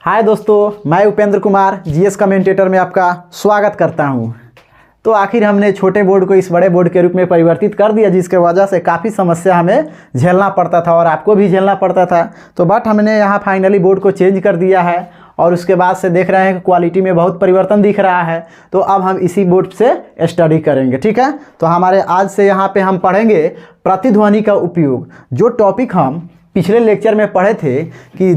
हाय दोस्तों, मैं Upendra Kumar GS commentator में आपका स्वागत करता हूं। तो आखिर हमने छोटे बोर्ड को इस बड़े बोर्ड के रूप में परिवर्तित कर दिया, जिसके वजह से काफ़ी समस्या हमें झेलना पड़ता था और आपको भी झेलना पड़ता था। तो बट हमने यहाँ फाइनली बोर्ड को चेंज कर दिया है और उसके बाद से देख रहे हैं कि क्वालिटी में बहुत परिवर्तन दिख रहा है। तो अब हम इसी बोर्ड से स्टडी करेंगे, ठीक है। तो हमारे आज से यहाँ पे हम पढ़ेंगे प्रतिध्वनि का उपयोग। जो टॉपिक हम पिछले लेक्चर में पढ़े थे कि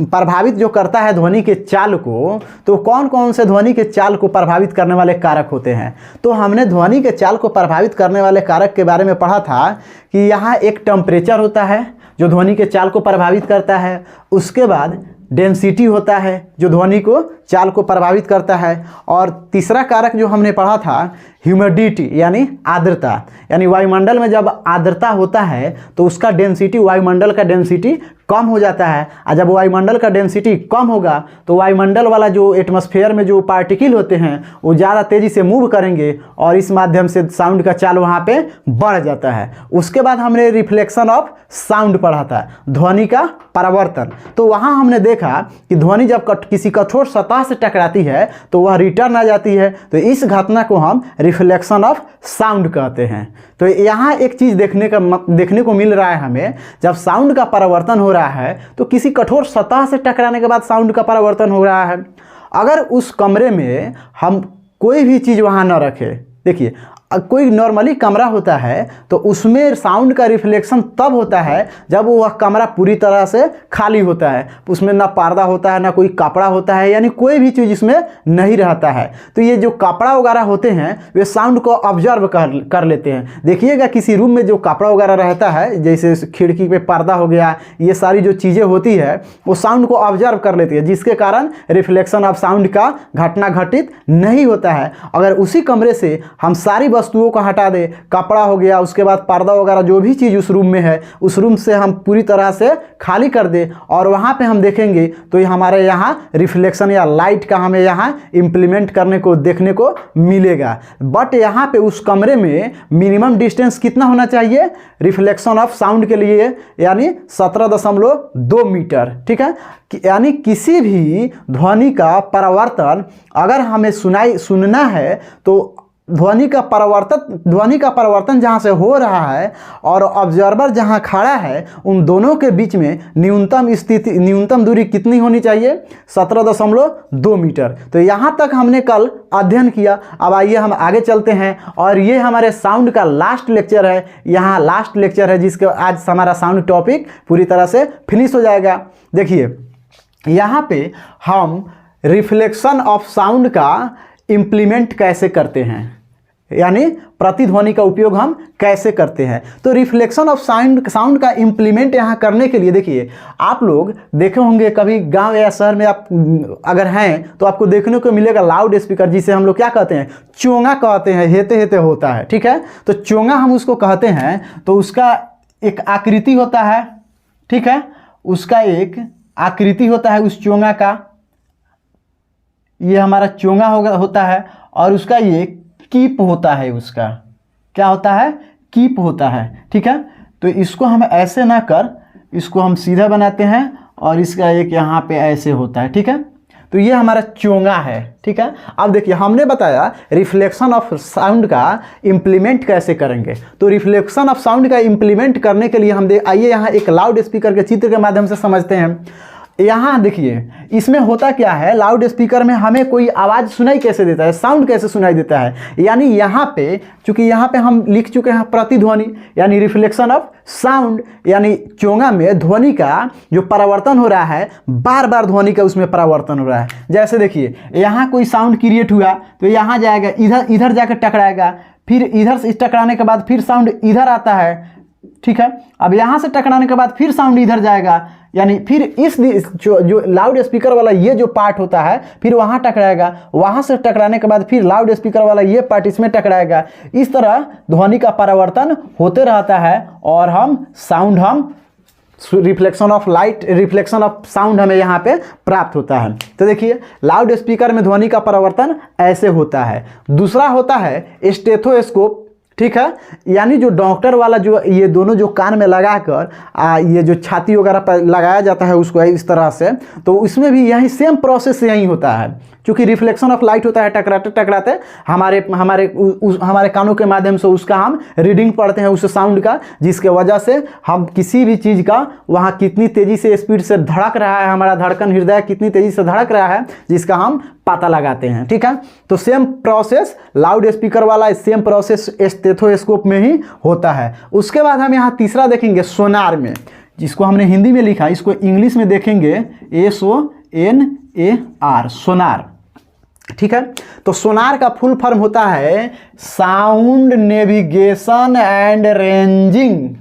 प्रभावित जो करता है ध्वनि के चाल को, तो कौन कौन से ध्वनि के चाल को प्रभावित करने वाले कारक होते हैं। तो हमने ध्वनि के चाल को प्रभावित करने वाले कारक के बारे में पढ़ा था कि यहाँ एक टेम्परेचर होता है जो ध्वनि के चाल को प्रभावित करता है। उसके बाद डेंसिटी होता है जो ध्वनि को चाल को प्रभावित करता है। और तीसरा कारक जो हमने पढ़ा था ह्यूमिडिटी यानी आर्द्रता, यानी वायुमंडल में जब आर्द्रता होता है तो उसका डेंसिटी, वायुमंडल का डेंसिटी कम हो जाता है। और जब वायुमंडल का डेंसिटी कम होगा तो वायुमंडल वाला जो एटमॉस्फेयर में जो पार्टिकल होते हैं वो ज़्यादा तेज़ी से मूव करेंगे और इस माध्यम से साउंड का चाल वहाँ पे बढ़ जाता है। उसके बाद हमने रिफ्लेक्शन ऑफ साउंड पढ़ा था, ध्वनि का परावर्तन। तो वहाँ हमने देखा कि ध्वनि जब किसी कठोर सतह से टकराती है तो वह रिटर्न आ जाती है। तो इस घटना को हम रिफ्लेक्शन ऑफ साउंड कहते हैं। तो यहाँ एक चीज़ देखने को मिल रहा है हमें, जब साउंड का परावर्तन हो रहा है तो किसी कठोर सतह से टकराने के बाद साउंड का परावर्तन हो रहा है। अगर उस कमरे में हम कोई भी चीज़ वहाँ न रखें, देखिए कोई नॉर्मली कमरा होता है तो उसमें साउंड का रिफ्लेक्शन तब होता है जब वह कमरा पूरी तरह से खाली होता है, उसमें ना पर्दा होता है ना कोई कपड़ा होता है, यानी कोई भी चीज़ इसमें नहीं रहता है। तो ये जो कपड़ा वगैरह होते हैं वे साउंड को ऑब्जर्व कर लेते हैं। देखिएगा किसी रूम में जो कपड़ा वगैरह रहता है, जैसे खिड़की पे पर्दा हो गया, ये सारी जो चीज़ें होती है वो साउंड को ऑब्जर्व कर लेती है, जिसके कारण रिफ्लेक्शन ऑफ साउंड का घटना घटित नहीं होता है। अगर उसी कमरे से हम सारी वस्तुओं को हटा दे, कपड़ा हो गया, उसके बाद पर्दा वगैरह जो भी चीज़ उस रूम में है, उस रूम से हम पूरी तरह से खाली कर दे और वहाँ पे हम देखेंगे तो हमारे यहाँ रिफ्लेक्शन या लाइट का हमें यहाँ इम्प्लीमेंट करने को देखने को मिलेगा। बट यहाँ पे उस कमरे में मिनिमम डिस्टेंस कितना होना चाहिए रिफ्लेक्शन ऑफ साउंड के लिए, यानी 17.2 मीटर, ठीक है। यानी किसी भी ध्वनि का परावर्तन अगर हमें सुनना है तो ध्वनि का परिवर्तन जहाँ से हो रहा है और ऑब्जर्वर जहाँ खड़ा है, उन दोनों के बीच में न्यूनतम दूरी कितनी होनी चाहिए? 17.2 मीटर। तो यहाँ तक हमने कल अध्ययन किया। अब आइए हम आगे चलते हैं और ये हमारे साउंड का लास्ट लेक्चर है। यहाँ लास्ट लेक्चर है जिसके आज हमारा साउंड टॉपिक पूरी तरह से फिनिश हो जाएगा। देखिए यहाँ पे हम रिफ्लेक्शन ऑफ साउंड का इम्प्लीमेंट कैसे करते हैं, यानी प्रतिध्वनि का उपयोग हम कैसे करते हैं। तो रिफ्लेक्शन ऑफ साउंड का इम्प्लीमेंट यहाँ करने के लिए देखिए, आप लोग देखे होंगे कभी गांव या शहर में आप अगर हैं तो आपको देखने को मिलेगा लाउड स्पीकर, जिसे हम लोग क्या कहते हैं, चोंगा कहते हैं, हेते हेते होता है, ठीक है। तो चोंगा हम उसको कहते हैं। तो उसका एक आकृति होता है, ठीक है, उसका एक आकृति होता है उस चोंगा का, ये हमारा चोंगा होता है और उसका ये कीप होता है, उसका क्या होता है, कीप होता है, ठीक है। तो इसको हम ऐसे ना कर, इसको हम सीधा बनाते हैं और इसका एक यहाँ पे ऐसे होता है, ठीक है। तो ये हमारा चोंगा है, ठीक है। अब देखिए हमने बताया रिफ्लेक्शन ऑफ साउंड का इम्प्लीमेंट कैसे करेंगे। तो रिफ्लेक्शन ऑफ साउंड का इम्प्लीमेंट करने के लिए हम आइए यहाँ एक लाउड स्पीकर के चित्र के माध्यम से समझते हैं। यहाँ देखिए इसमें होता क्या है, लाउड स्पीकर में हमें कोई आवाज़ सुनाई कैसे देता है, साउंड कैसे सुनाई देता है। यानी यहाँ पे चूंकि यहाँ पे हम लिख चुके हैं प्रतिध्वनि यानी रिफ्लेक्शन ऑफ साउंड, यानी चोंगा में ध्वनि का जो परावर्तन हो रहा है, बार बार ध्वनि का उसमें परावर्तन हो रहा है। जैसे देखिए यहाँ कोई साउंड क्रिएट हुआ तो यहाँ जाएगा, इधर जाकर टकराएगा, फिर इधर से टकराने के बाद फिर साउंड इधर आता है, ठीक है। अब यहाँ से टकराने के बाद फिर साउंड इधर जाएगा, यानी फिर इस जो लाउड स्पीकर वाला ये जो पार्ट होता है फिर वहाँ टकराएगा, वहाँ से टकराने के बाद फिर लाउड स्पीकर वाला ये पार्ट इसमें टकराएगा। इस तरह ध्वनि का परावर्तन होते रहता है और हम रिफ्लेक्शन ऑफ साउंड हमें यहाँ पे प्राप्त होता है। तो देखिए लाउड स्पीकर में ध्वनि का परावर्तन ऐसे होता है। दूसरा होता है स्टेथोस्कोप, ठीक है। यानी जो डॉक्टर वाला जो ये दोनों जो कान में लगाकर ये जो छाती वगैरह पर लगाया जाता है उसको इस तरह से, तो इसमें भी यही सेम प्रोसेस यही होता है। क्योंकि रिफ्लेक्शन ऑफ लाइट होता है, टकराते टकराते हमारे कानों के माध्यम से उसका हम रीडिंग पढ़ते हैं उस साउंड का, जिसके वजह से हम किसी भी चीज़ का वहाँ कितनी तेज़ी से स्पीड से धड़क रहा है, हमारा धड़कन हृदय कितनी तेज़ी से धड़क रहा है, जिसका हम पता लगाते हैं। ठीक है, तो सेम प्रोसेस लाउड स्पीकर वाला सेम प्रोसेस स्टेथोस्कोप में ही होता है। उसके बाद हम यहाँ तीसरा देखेंगे सोनार में, जिसको हमने हिंदी में लिखा, इसको इंग्लिश में देखेंगे SONAR, सोनार। ठीक है, तो सोनार का फुल फॉर्म होता है sound navigation and ranging.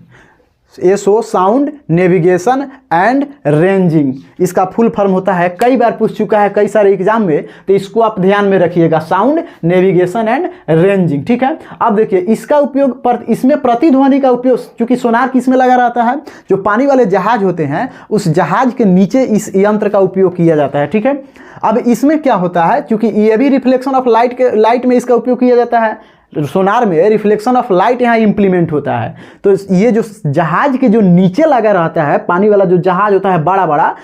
SO sound navigation and ranging, इसका फुल फॉर्म होता है। कई बार पूछ चुका है कई सारे एग्जाम में, तो इसको आप ध्यान में रखिएगा, साउंड नेविगेशन एंड रेंजिंग। ठीक है, अब देखिए इसका उपयोग इसमें प्रतिध्वनि का उपयोग, क्योंकि सोनार किस में लगा रहता है, जो पानी वाले जहाज होते हैं उस जहाज के नीचे इस यंत्र का उपयोग किया जाता है। ठीक है, अब इसमें क्या होता है, क्योंकि ये भी रिफ्लेक्शन ऑफ लाइट में इसका उपयोग किया जाता है, सोनार में रिफ्लेक्शन ऑफ लाइट यहाँ इंप्लीमेंट होता है। तो ये जो जहाज के जो नीचे लगा रहता है, पानी वाला जो जहाज होता है बड़ा बड़ा,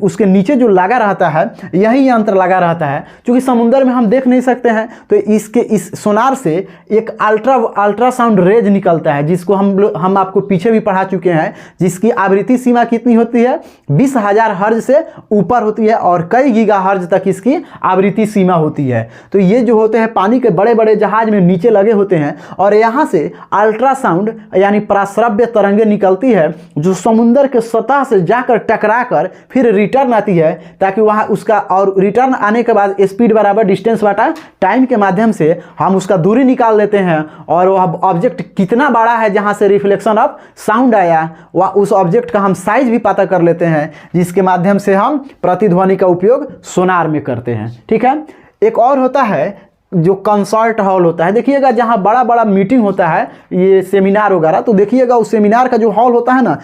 उसके नीचे जो लगा रहता है यही यंत्र लगा रहता है। क्योंकि समुद्र में हम देख नहीं सकते हैं, तो इस सोनार से एक अल्ट्रासाउंड रेज निकलता है, जिसको हम आपको पीछे भी पढ़ा चुके हैं, जिसकी आवृत्ति सीमा कितनी होती है, 20,000 हर्ज से ऊपर होती है और कई गीगा हर्ज तक इसकी आवृत्ति सीमा होती है। तो ये जो होते हैं पानी के बड़े बड़े जहाज में नीचे लगे होते हैं, और यहाँ से अल्ट्रासाउंड यानी पराश्रव्य तरंगे निकलती है, जो समुद्र के सतह से जाकर टकराकर फिर रिटर्न आती है, ताकि वहाँ उसका, और रिटर्न आने के बाद स्पीड बराबर डिस्टेंस बटा टाइम के माध्यम से हम उसका दूरी निकाल लेते हैं, और वह ऑब्जेक्ट कितना बड़ा है जहाँ से रिफ्लेक्शन ऑफ साउंड आया, वह उस ऑब्जेक्ट का हम साइज भी पता कर लेते हैं, जिसके माध्यम से हम प्रतिध्वनि का उपयोग सोनार में करते हैं। ठीक है, एक और होता है जो कंसर्ट हॉल होता है, देखिएगा जहाँ बड़ा बड़ा मीटिंग होता है, ये सेमिनार वगैरह, तो देखिएगा उस सेमिनार का जो हॉल होता है ना,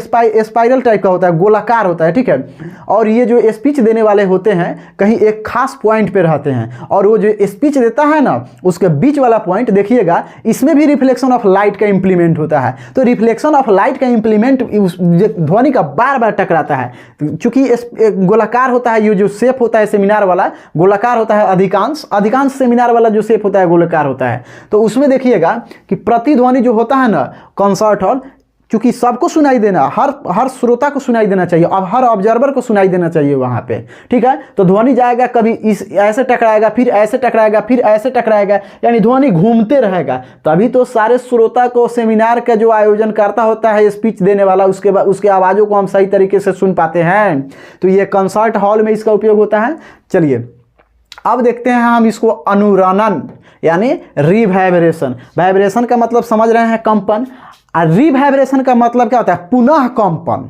स्पाइरल टाइप का होता है, गोलाकार होता है। ठीक है, और ये जो स्पीच देने वाले होते हैं कहीं एक खास पॉइंट पे रहते हैं, और वो जो स्पीच देता है ना उसके बीच वाला पॉइंट देखिएगा, इसमें भी रिफ्लेक्शन ऑफ लाइट का इंप्लीमेंट होता है। तो रिफ्लेक्शन ऑफ लाइट का इंप्लीमेंट ध्वनि का बार बार टकराता है, क्योंकि गोलाकार होता है, ये जो शेप होता है सेमिनार वाला गोलाकार होता है, अधिकांश सेमिनार वाला जो शेप होता है गोलाकार होता है। तो उसमें देखिएगा कि प्रतिध्वनि जो होता है ना कंसर्ट हॉल, क्योंकि सबको सुनाई देना, हर श्रोता को सुनाई देना चाहिए, अब हर ऑब्जर्वर को सुनाई देना चाहिए वहाँ पे। ठीक है, तो ध्वनि जाएगा, कभी ऐसे टकराएगा, फिर ऐसे टकराएगा, फिर ऐसे टकराएगा, यानी ध्वनि घूमते रहेगा। तभी तो सारे श्रोता को सेमिनार का जो आयोजन करता होता है स्पीच देने वाला, उसके आवाज़ों को हम सही तरीके से सुन पाते हैं। तो ये कंसर्ट हॉल में इसका उपयोग होता है। चलिए अब देखते हैं हम इसको अनुरणन यानी रिवाइब्रेशन। वाइब्रेशन का मतलब समझ रहे हैं कंपन, और रिवाइब्रेशन का मतलब क्या होता है, पुनः कंपन।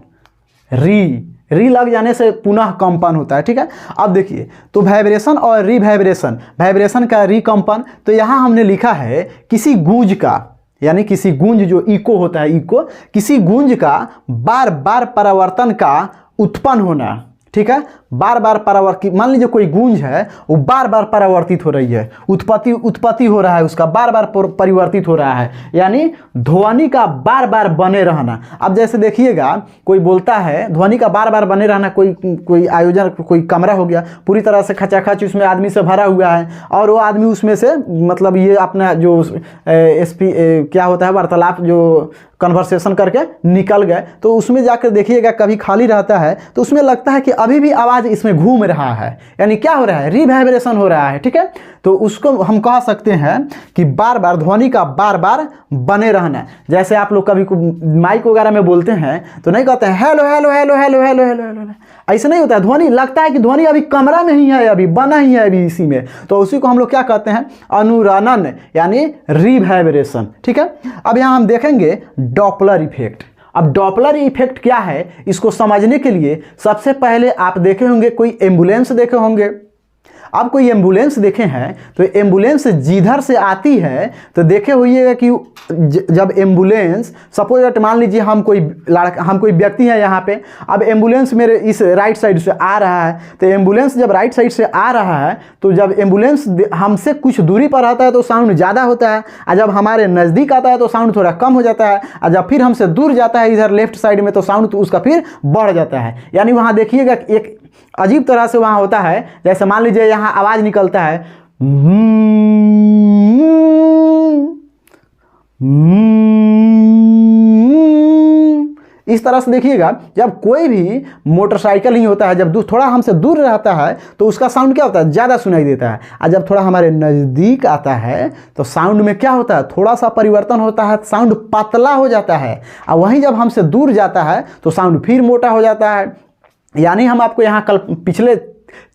री लग जाने से पुनः कंपन होता है। ठीक है, अब देखिए तो वाइब्रेशन और रिवाइब्रेशन, वाइब्रेशन का रिकंपन, तो यहाँ हमने लिखा है किसी गूंज का, यानी किसी गूंज जो इको होता है, इको किसी गूंज का बार बार परावर्तन का उत्पन्न होना। ठीक है, बार बार परावर्तित, मान लीजिए कोई गूंज है वो बार बार परावर्तित हो रही है, उत्पत्ति हो रहा है, उसका बार बार परिवर्तित हो रहा है, यानी ध्वनि का बार बार बने रहना। अब जैसे देखिएगा कोई बोलता है ध्वनि का बार बार बने रहना, कोई आयोजन, कोई कमरा हो गया पूरी तरह से खचाखच उसमें आदमी से भरा हुआ है, और वो आदमी उसमें से मतलब ये अपना जो क्या होता है वार्तालाप, जो कन्वर्सेशन करके निकल गए, तो उसमें जाकर देखिएगा कभी खाली रहता है तो उसमें लगता है कि अभी भी आवाज़ इसमें घूम रहा है, यानी क्या हो रहा है, रिवाइब्रेशन हो रहा है। ठीक है, तो उसको हम कह सकते हैं कि बार बार ध्वनि का बार बार बने रहना। जैसे आप लोग कभी माइक वगैरह में बोलते हैं तो नहीं कहते हैं hello hello hello hello hello hello hello, ऐसा नहीं होता है। ध्वनि लगता है कि ध्वनि अभी कमरा में ही है, अभी बना ही है अभी इसी में, तो उसी को हम लोग क्या कहते हैं, अनुरणन यानी रिवाइब्रेशन। ठीक है, अब यहाँ हम देखेंगे डॉपलर इफेक्ट। अब डॉपलर इफेक्ट क्या है, इसको समझने के लिए सबसे पहले आप देखे होंगे कोई एम्बुलेंस देखे होंगे। अब कोई एम्बुलेंस देखे हैं तो एम्बुलेंस जिधर से आती है तो देखे होइएगा कि जब एम्बुलेंस सपोज मान लीजिए हम कोई व्यक्ति है यहाँ पे, अब एम्बुलेंस मेरे इस राइट साइड से आ रहा है, तो एम्बुलेंस जब राइट साइड से आ रहा है तो जब एम्बुलेंस हमसे कुछ दूरी पर आता है तो साउंड ज़्यादा होता है, और जब हमारे नज़दीक आता है तो साउंड थोड़ा कम हो जाता है, और जब फिर हमसे दूर जाता है इधर लेफ्ट साइड में तो साउंड तो उसका फिर बढ़ जाता है। यानी वहाँ देखिएगा एक अजीब तरह से वहाँ होता है, जैसे मान लीजिए यहाँ आवाज़ निकलता है इस तरह से। देखिएगा जब कोई भी मोटरसाइकिल ही होता है, जब थोड़ा हमसे दूर रहता है तो उसका साउंड क्या होता है, ज़्यादा सुनाई देता है, और जब थोड़ा हमारे नज़दीक आता है तो साउंड में क्या होता है, थोड़ा सा परिवर्तन होता है, साउंड पतला हो जाता है, और वहीं जब हमसे दूर जाता है तो साउंड फिर मोटा हो जाता है। यानी हम आपको यहाँ कल पिछले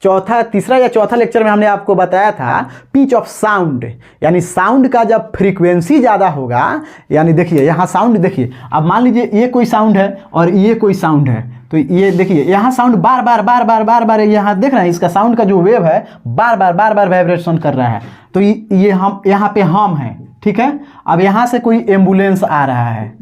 तीसरा या चौथा लेक्चर में हमने आपको बताया था पिच ऑफ साउंड, यानी साउंड का जब फ्रीक्वेंसी ज़्यादा होगा, यानी देखिए यहाँ साउंड देखिए, अब मान लीजिए ये कोई साउंड है और ये कोई साउंड है, तो ये देखिए यहाँ साउंड बार बार यहाँ देख रहे हैं इसका साउंड का जो वेव है बार बार वाइब्रेशन कर रहा है, तो ये हम यहाँ पे हम हैं, ठीक है। अब यहाँ से कोई एम्बुलेंस आ रहा है,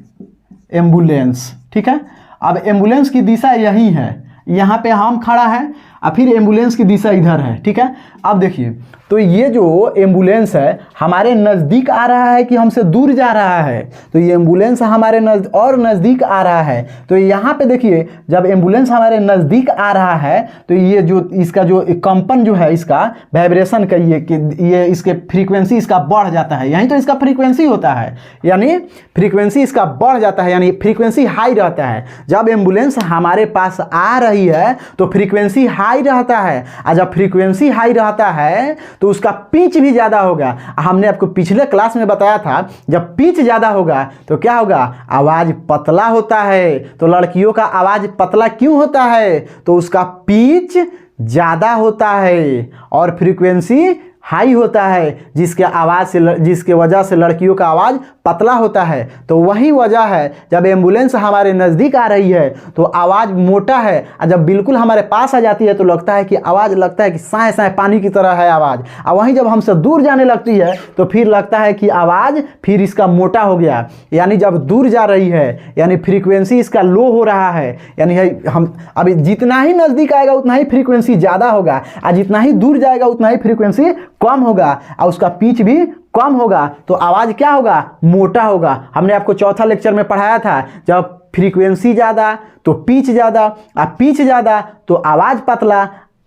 एम्बुलेंस, ठीक है। अब एम्बुलेंस की दिशा यही है, यहाँ पे हम खड़ा है और फिर एम्बुलेंस की दिशा इधर है, ठीक है। अब देखिए तो ये जो एम्बुलेंस है हमारे नज़दीक आ रहा है कि हमसे दूर जा रहा है, तो ये एम्बुलेंस हमारे नज़दीक आ रहा है। तो यहाँ पे देखिए जब एम्बुलेंस हमारे नज़दीक आ रहा है तो ये जो इसका जो कंपन जो है इसका वाइब्रेशन का ये इसके फ्रीक्वेंसी इसका बढ़ जाता है, यहीं तो इसका फ्रीक्वेंसी होता है, यानी फ्रीक्वेंसी इसका बढ़ जाता है, यानी फ्रीक्वेंसी हाई रहता है। जब एम्बुलेंस हमारे पास आ रही है तो फ्रीक्वेंसी हाई रहता है, और जब फ्रीक्वेंसी हाई रहता है तो उसका पिच भी ज़्यादा होगा। हमने आपको पिछले क्लास में बताया था जब पिच ज़्यादा होगा तो क्या होगा, आवाज़ पतला होता है। तो लड़कियों का आवाज़ पतला क्यों होता है, तो उसका पिच ज़्यादा होता है और फ्रीक्वेंसी हाई होता है, जिसके वजह से लड़कियों का आवाज़ पतला होता है। तो वही वजह है जब एम्बुलेंस हमारे नज़दीक आ रही है तो आवाज़ मोटा है, और जब बिल्कुल हमारे पास आ जाती है तो लगता है कि साए साए पानी की तरह है आवाज़, और वहीं जब हमसे दूर जाने लगती है तो फिर लगता है कि आवाज़ फिर इसका मोटा हो गया। यानी जब दूर जा रही है यानी फ्रीक्वेंसी इसका लो हो रहा है, यानी हम अभी जितना ही नज़दीक आएगा उतना ही फ्रीक्वेंसी ज़्यादा होगा, और जितना ही दूर जाएगा उतना ही फ्रीक्वेंसी कम होगा, और उसका पिच भी कम होगा, तो आवाज़ क्या होगा, मोटा होगा। हमने आपको चौथा लेक्चर में पढ़ाया था जब फ्रीक्वेंसी ज़्यादा तो पिच ज़्यादा, और पिच ज़्यादा तो आवाज़ पतला।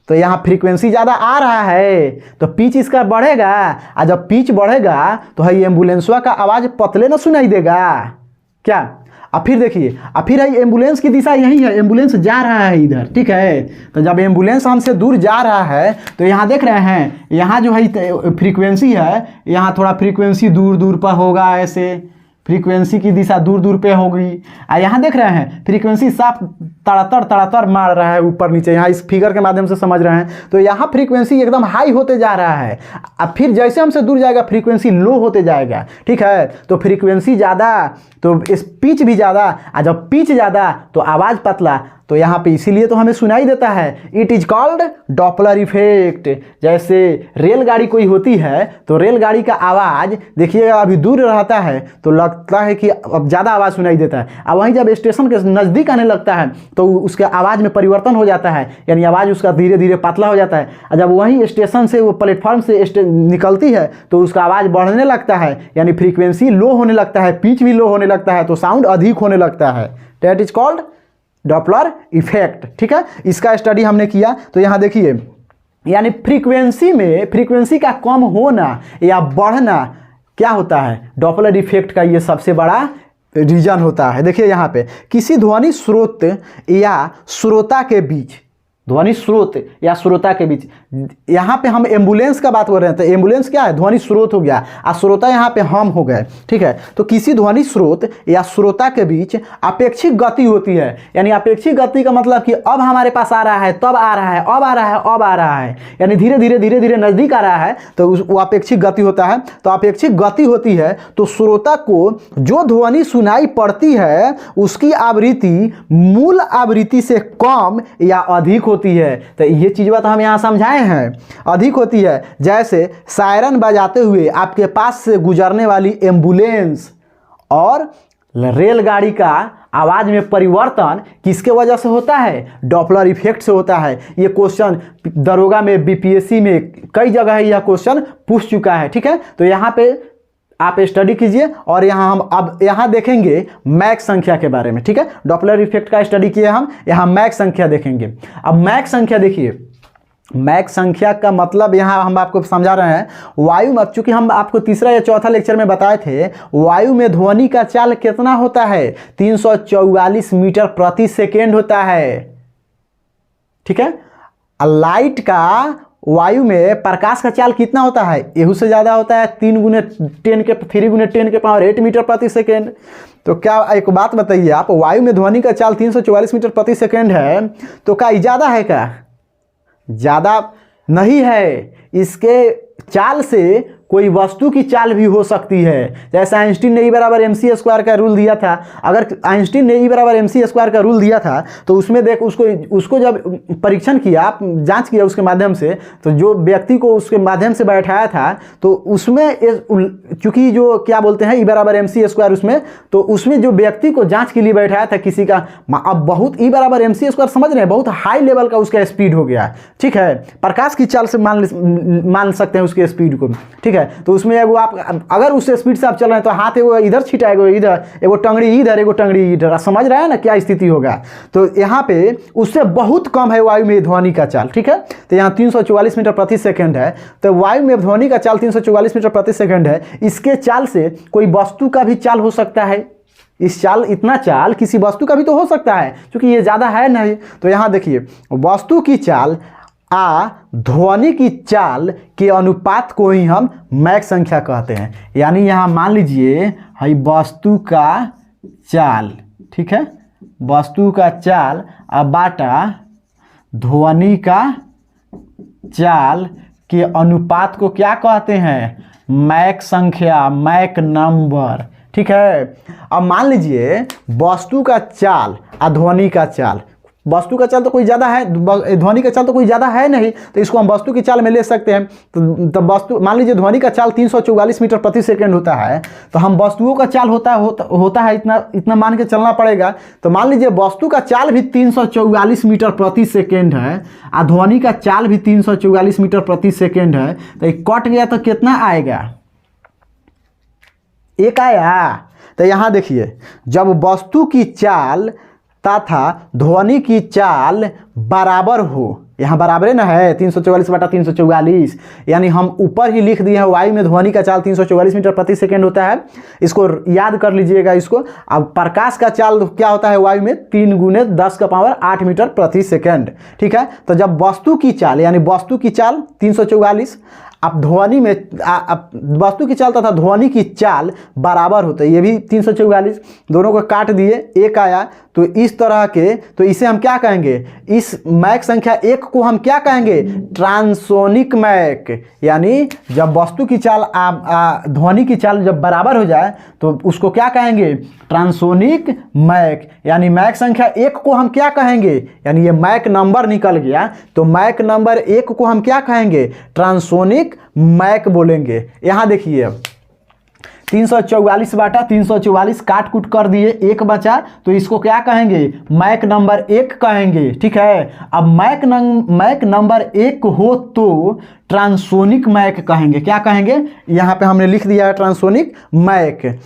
तो यहाँ फ्रीक्वेंसी ज़्यादा आ रहा है तो पिच इसका बढ़ेगा, और जब पिच बढ़ेगा तो है एम्बुलेंसवा का आवाज़ पतले ना सुनाई देगा क्या। अब फिर देखिए, अब फिर है एम्बुलेंस की दिशा यही है, एम्बुलेंस जा रहा है इधर, ठीक है। तो जब एम्बुलेंस हमसे दूर जा रहा है तो यहाँ देख रहे हैं यहाँ जो है फ्रीक्वेंसी है, यहाँ थोड़ा फ्रीक्वेंसी दूर दूर पर होगा, ऐसे फ्रीक्वेंसी की दिशा दूर दूर पे होगी। यहाँ देख रहे हैं फ्रीक्वेंसी साफ तड़ातड़ मार रहा है ऊपर नीचे, यहाँ इस फिगर के माध्यम से समझ रहे हैं। तो यहाँ फ्रीक्वेंसी एकदम हाई होते जा रहा है, अब फिर जैसे हमसे दूर जाएगा फ्रीक्वेंसी लो होते जाएगा, ठीक है। तो फ्रीक्वेंसी ज़्यादा तो इस पिच भी ज़्यादा, और जब पिच ज़्यादा तो आवाज़ पतला, तो यहाँ पे इसीलिए तो हमें सुनाई देता है। It is called Doppler effect. जैसे रेलगाड़ी कोई होती है तो रेलगाड़ी का आवाज़ देखिएगा अभी दूर रहता है तो लगता है कि अब ज़्यादा आवाज़ सुनाई देता है, और वहीं जब स्टेशन के नज़दीक आने लगता है तो उसके आवाज़ में परिवर्तन हो जाता है, यानी आवाज़ उसका धीरे धीरे पतला हो जाता है, और जब वहीं स्टेशन से वो प्लेटफॉर्म से निकलती है तो उसका आवाज़ बढ़ने लगता है, यानी फ्रीक्वेंसी लो होने लगता है, पिच भी लो होने लगता है, तो साउंड अधिक होने लगता है। That is called Doppler effect, ठीक है। इसका स्टडी हमने किया। तो यहाँ देखिए यानी फ्रीक्वेंसी का कम होना या बढ़ना क्या होता है, डॉपलर इफेक्ट का ये सबसे बड़ा रीजन होता है। देखिए यहाँ पे किसी ध्वनि स्रोत या श्रोता के बीच, ध्वनि स्रोत या श्रोता के बीच, यहाँ पे हम एम्बुलेंस का बात कर रहे हैं तो एम्बुलेंस क्या है, ध्वनि स्रोत हो गया, और श्रोता यहाँ पे हम हो गए, ठीक है। तो किसी ध्वनि स्रोत या श्रोता के बीच अपेक्षिक गति होती है, यानी अपेक्षिक गति का मतलब कि अब हमारे पास आ रहा है, तब आ रहा है, अब आ रहा है, अब आ रहा है, यानी धीरे धीरे नज़दीक आ रहा है तो वो अपेक्षिक गति होता है। तो अपेक्षिक गति होती है तो श्रोता को जो ध्वनि सुनाई पड़ती है उसकी आवृत्ति मूल आवृत्ति से कम या अधिक होती है, तो ये चीज़ तो हम यहाँ समझाए हैं। अधिक होती है जैसे सायरन बजाते हुए आपके पास से गुजरने वाली एम्बुलेंस और रेलगाड़ी का आवाज़ में परिवर्तन किसके वजह से होता है? डॉपलर इफेक्ट से होता है। ये क्वेश्चन दरोगा में, बीपीएससी में कई जगह है यह क्वेश्चन पूछ चुका है। ठीक है, तो यहाँ पे आप स्टडी कीजिए और यहाँ हम अब यहाँ देखेंगे मैक संख्या के बारे में। ठीक है, डॉपलर इफेक्ट का स्टडी किए हम, यहाँ मैक संख्या देखेंगे। अब मैक संख्या देखिए, मैक संख्या का मतलब यहाँ हम आपको समझा रहे हैं वायु में, चूंकि हम आपको तीसरा या चौथा लेक्चर में बताए थे वायु में ध्वनि का चाल कितना होता है? 344 मीटर प्रति सेकेंड होता है। ठीक है, लाइट का वायु में प्रकाश का चाल कितना होता है? एहू से ज़्यादा होता है, 3 गुने 10 के पावर 8 मीटर प्रति सेकेंड। तो क्या एक बात बताइए आप, वायु में ध्वनि का चाल 344 मीटर प्रति सेकेंड है, तो क्या ज़्यादा है? क्या ज़्यादा नहीं है। इसके चाल से कोई वस्तु की चाल भी हो सकती है। जैसे आइंस्टीन ने E बराबर mc स्क्वायर का रूल दिया था। अगर आइंस्टीन ने E बराबर mc स्क्वायर का रूल दिया था तो उसमें देख उसको जब परीक्षण किया, जांच किया उसके माध्यम से, तो जो व्यक्ति को उसके माध्यम से बैठाया था तो उसमें चूंकि जो क्या बोलते हैं E बराबर mc स्क्वायर, उसमें जो व्यक्ति को जाँच के लिए बैठाया था किसी का, अब बहुत E बराबर mc स्क्वायर समझ रहे हैं, बहुत हाई लेवल का उसका स्पीड हो गया। ठीक है, प्रकाश की चाल से मान सकते हैं उसके स्पीड को। ठीक है, तो उसमें एगो आप अगर उस स्पीड से आप चल रहे हैं तो हाथ एगो इधर छिटाएगो, इधर एगो टंगड़ी इधर, एगो टंगड़ी इधर, समझ रहे हैं ना क्या स्थिति होगा। तो यहाँ पे उससे बहुत कम है वायु में ध्वनि का चाल। ठीक है, तो यहाँ 344 मीटर प्रति सेकंड है, तो वायु में ध्वनि का चाल 344 मीटर प्रति सेकंड है। इसके चाल से कोई वस्तु का भी चाल हो सकता है। इतना चाल किसी वस्तु का भी तो हो सकता है, क्योंकि ये ज़्यादा है नहीं। तो यहाँ देखिए, वस्तु की चाल ध्वनि की चाल के अनुपात को ही हम मैक संख्या कहते हैं। यानी यहाँ मान लीजिए है वस्तु का चाल, ठीक है, वस्तु का चाल बाटा ध्वनि का चाल के अनुपात को क्या कहते हैं? मैक संख्या, मैक नंबर। ठीक है, अब मान लीजिए वस्तु का चाल और ध्वनि का चाल, वस्तु का चाल तो कोई ज़्यादा है, ध्वनि का चाल तो कोई ज़्यादा है नहीं, तो इसको हम वस्तु की चाल में ले सकते हैं। तो वस्तु मान लीजिए ध्वनि का चाल 344 मीटर प्रति सेकंड होता है, तो हम वस्तुओं का चाल होता है इतना मान के चलना पड़ेगा। तो मान लीजिए वस्तु का चाल भी 344 मीटर प्रति सेकंड है और ध्वनि का चाल भी 344 मीटर प्रति सेकंड है, तो ये कट गया तो कितना आएगा? 1 आया। तो यहाँ देखिए, जब वस्तु की चाल तथा ध्वनि की चाल बराबर हो, यहाँ बराबर ना है 344 बटा 344, यानी हम ऊपर ही लिख दिए हैं वायु में ध्वनि का चाल 344 मीटर प्रति सेकंड होता है। इसको याद कर लीजिएगा इसको। अब प्रकाश का चाल क्या होता है वायु में? 3 गुने 10 का पावर 8 मीटर प्रति सेकंड। ठीक है, तो जब वस्तु की चाल यानी वस्तु की चाल 344, अब ध्वनि में वस्तु की चाल तथा ध्वनि की चाल बराबर होता है, ये भी 344, दोनों को काट दिए, 1 आया। तो इस तरह के, तो इसे हम क्या कहेंगे? इस मैक संख्या 1 को हम क्या कहेंगे? Transonic Mach. यानी जब वस्तु की चाल ध्वनि की चाल जब बराबर हो जाए तो उसको क्या कहेंगे? Transonic Mach. यानी मैक संख्या 1 को हम क्या कहेंगे? यानी ये मैक नंबर निकल गया, तो मैक नंबर 1 को हम क्या कहेंगे? ट्रांसोनिक मैक बोलेंगे। यहाँ देखिए 344 बाटा 344 काट कूट कर दिए, 1 बचा, तो इसको क्या कहेंगे? मैक नंबर 1 कहेंगे। ठीक है, अब मैक नंबर 1 हो तो ट्रांसोनिक मैक कहेंगे। क्या कहेंगे? यहाँ पे हमने लिख दिया है ट्रांसोनिक मैक।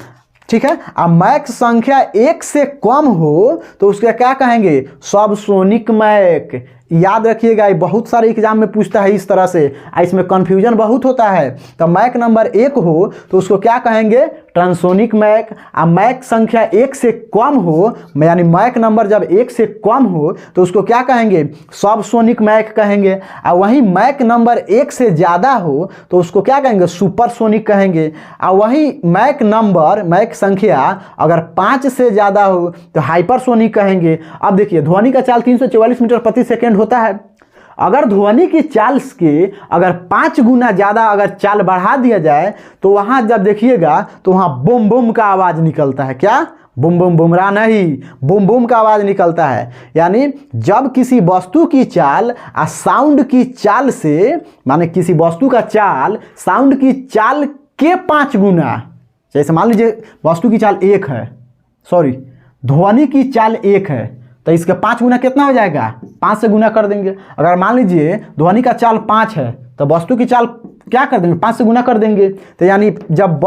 ठीक है, अब मैक संख्या 1 से कम हो तो उसका क्या कहेंगे? Subsonic Mach. याद रखिएगा, ये बहुत सारे एग्जाम में पूछता है इस तरह से, इसमें कंफ्यूजन बहुत होता है। तो मैक नंबर 1 हो तो उसको क्या कहेंगे? Transonic Mac. अब मैक संख्या 1 से कम हो, यानी मैक नंबर जब 1 से कम हो तो उसको क्या कहेंगे? सबसोनिक मैक कहेंगे। और वहीं मैक नंबर 1 से ज़्यादा हो तो उसको क्या कहेंगे? सुपरसोनिक कहेंगे। और वहीं मैक संख्या अगर 5 से ज़्यादा हो तो हाइपरसोनिक कहेंगे। अब देखिए, ध्वनि का चाल 344 मीटर प्रति सेकेंड होता है। अगर ध्वनि की चाल के अगर 5 गुना ज़्यादा अगर चाल बढ़ा दिया जाए तो वहाँ जब देखिएगा तो वहाँ बूम बूम का आवाज़ निकलता है। क्या? बुम बुम बुमराह नहीं, बुम बुम का आवाज़ निकलता है। यानी जब किसी वस्तु की चाल साउंड की चाल से, माने किसी वस्तु का चाल साउंड की चाल के 5 गुना, जैसे मान लीजिए वस्तु की चाल 1 है, सॉरी ध्वनि की चाल 1 है, तो इसके 5 गुना कितना हो जाएगा, 5 से गुना कर देंगे। अगर मान लीजिए ध्वनि का चाल 5 है तो वस्तु की चाल क्या कर देंगे, 5 से गुना कर देंगे। तो यानी जब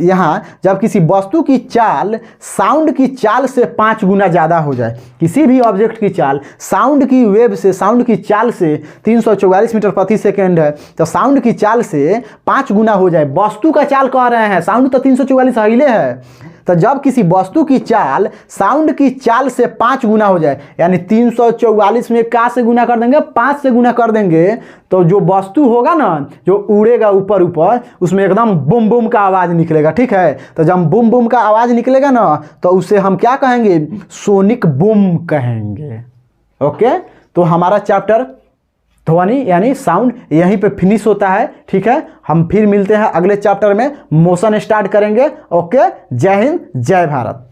यहाँ जब किसी वस्तु की चाल साउंड की चाल से 5 गुना ज़्यादा हो जाए, किसी भी ऑब्जेक्ट की चाल साउंड की वेव से, साउंड की चाल से 344 मीटर प्रति सेकेंड है, तो साउंड की चाल से 5 गुना हो जाए। वस्तु का चाल कह रहे हैं, साउंड तो 344 हिले है। तो जब किसी वस्तु की चाल साउंड की चाल से 5 गुना हो जाए, यानी 344 में क्या से गुना कर देंगे, 5 से गुना कर देंगे, तो जो वस्तु होगा ना, जो उड़ेगा ऊपर ऊपर, उसमें एकदम बुम बुम का आवाज़ निकलेगा। ठीक है, तो जब बुम बुम का आवाज़ निकलेगा ना, तो उसे हम क्या कहेंगे, सोनिक बूम कहेंगे। ओके, तो हमारा चैप्टर ध्वनि यानी साउंड यहीं पे फिनिश होता है। ठीक है, हम फिर मिलते हैं अगले चैप्टर में, मोशन स्टार्ट करेंगे। ओके, जय हिंद, जय भारत।